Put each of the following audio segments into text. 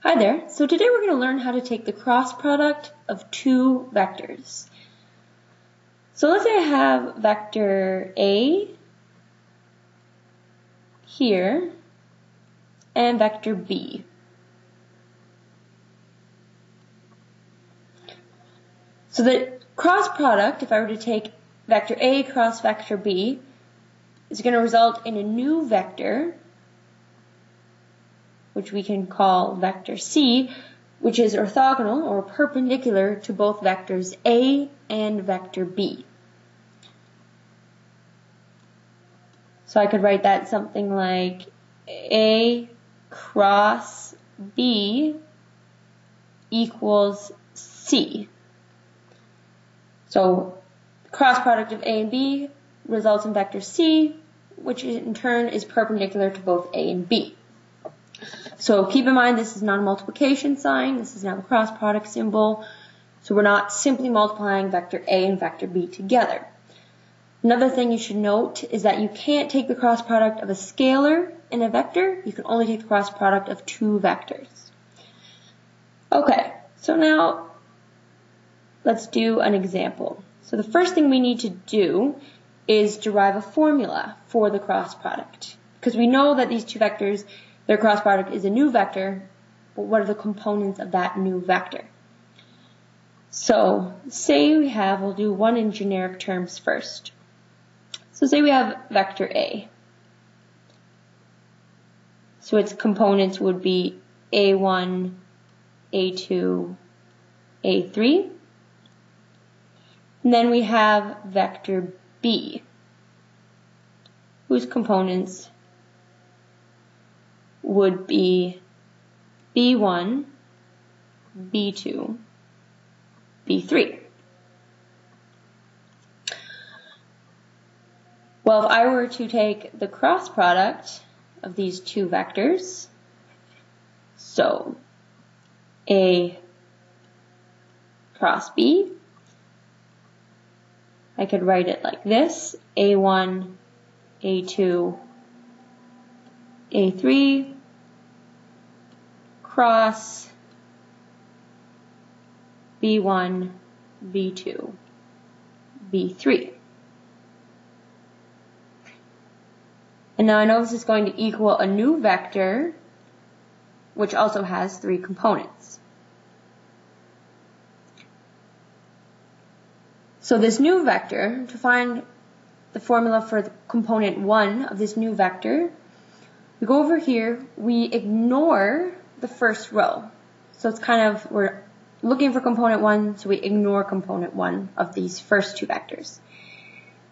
Hi there. So today we're going to learn how to take the cross product of two vectors. So let's say I have vector A here and vector B. So the cross product, if I were to take vector A cross vector B, is going to result in a new vector, which we can call vector C, which is orthogonal or perpendicular to both vectors A and vector B. So I could write that something like A cross B equals C. So the cross product of A and B results in vector C, which in turn is perpendicular to both A and B. So keep in mind this is not a multiplication sign, this is now the cross product symbol. So we're not simply multiplying vector A and vector B together. Another thing you should note is that you can't take the cross product of a scalar and a vector. You can only take the cross product of two vectors. Okay, so now let's do an example. So the first thing we need to do is derive a formula for the cross product. Because we know that these two vectors, their cross product is a new vector, but what are the components of that new vector? So say we have, we'll do one in generic terms first. So say we have vector A. So its components would be A1, A2, A3. And then we have vector B, whose components would be B1, B2, B3. Well, if I were to take the cross product of these two vectors, so A cross B, I could write it like this: A1, A2, A3, cross B1, B2, B3. And now I know this is going to equal a new vector, which also has three components. So this new vector, to find the formula for the component 1 of this new vector, we go over here, we ignore the first row. So it's kind of, we're looking for component 1, so we ignore component 1 of these first two vectors.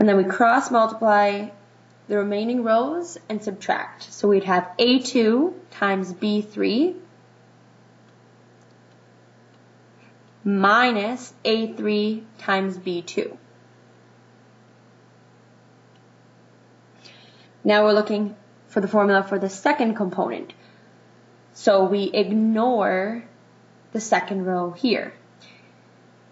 And then we cross multiply the remaining rows and subtract. So we'd have A2 times B3 minus A3 times B2. Now we're looking for the formula for the second component. So we ignore the second row here.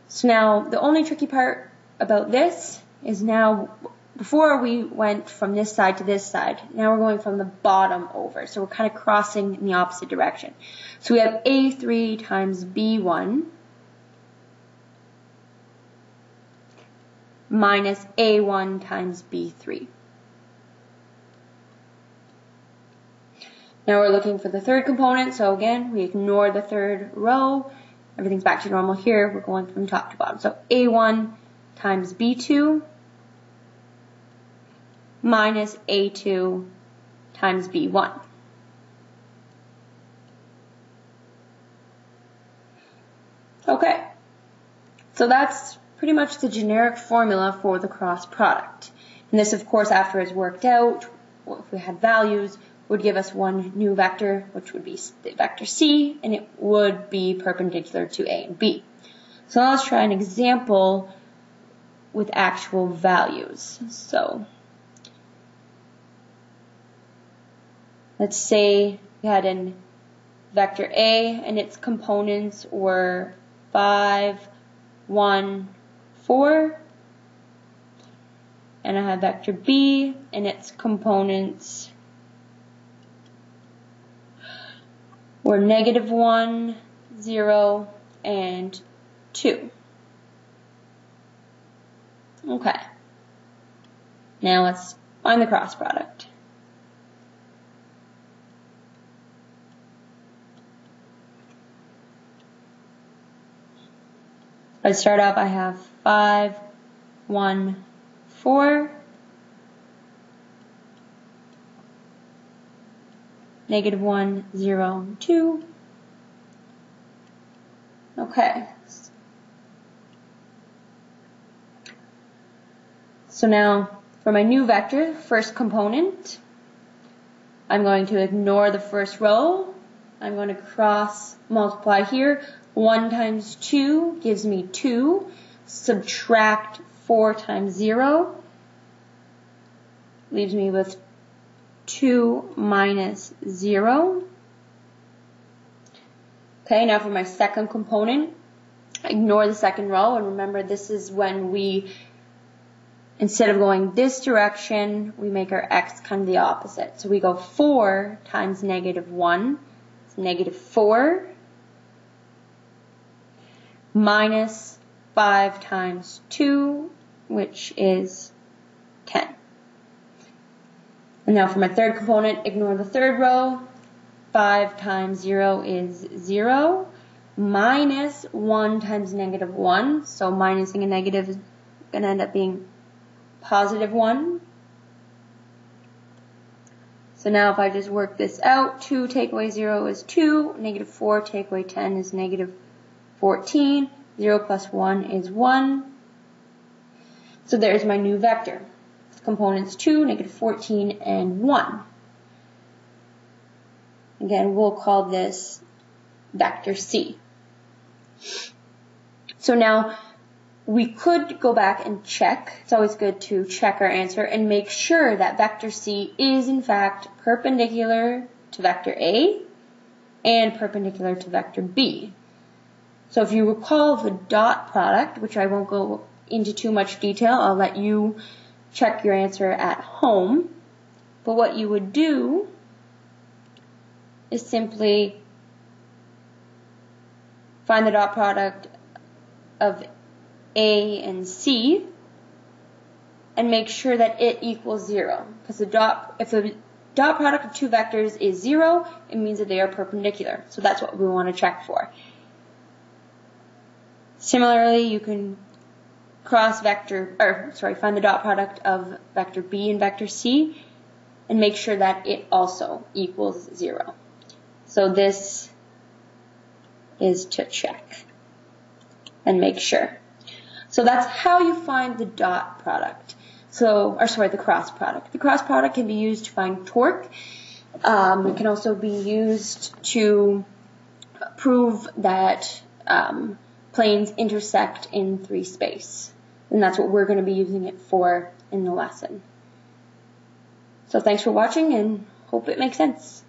So now the only tricky part about this is now, before we went from this side to this side, now we're going from the bottom over. So we're kind of crossing in the opposite direction. So we have A3 times B1 minus A1 times B3. Now we're looking for the third component. So again, we ignore the third row. Everything's back to normal here. We're going from top to bottom. So A1 times B2 minus A2 times B1. Okay, so that's pretty much the generic formula for the cross product. And this, of course, after it's worked out, if we had values, would give us one new vector, which would be the vector C, and it would be perpendicular to A and B. So now let's try an example with actual values. So let's say we had a vector A and its components were 5, 1, 4. And I have vector B and its components were -1, 0, and 2. Okay. Now let's find the cross product. If I start up, I have 5, 1, 4, -1, 0, 2. Okay. So now for my new vector, first component, I'm going to ignore the first row. I'm going to cross multiply here. 1 times 2 gives me 2. Subtract 4 times 0 leaves me with 2 minus 0. Okay, now for my second component, ignore the second row, and remember this is when we, instead of going this direction, we make our x kind of the opposite. So we go 4 times -1, it's -4, minus 5 times 2, which is 10. And now for my third component, ignore the third row. 5 times 0 is 0, minus 1 times -1, so minusing a negative is going to end up being +1. So now if I just work this out, 2 take away 0 is 2, -4 take away 10 is -14, 0 plus 1 is 1. So there's my new vector. Components 2, -14, and 1. Again, we'll call this vector C. So now we could go back and check. It's always good to check our answer and make sure that vector C is in fact perpendicular to vector A and perpendicular to vector B. So if you recall the dot product, which I won't go into too much detail, I'll let you check your answer at home. But what you would do is simply find the dot product of A and C and make sure that it equals 0. Because if the dot product of two vectors is 0, it means that they are perpendicular. So that's what we want to check for. Similarly, you can find the dot product of vector B and vector C and make sure that it also equals 0. So this is to check and make sure. So that's how you find the dot product. The cross product. The cross product can be used to find torque. It can also be used to prove that planes intersect in 3 space. And that's what we're going to be using it for in the lesson. So thanks for watching and hope it makes sense.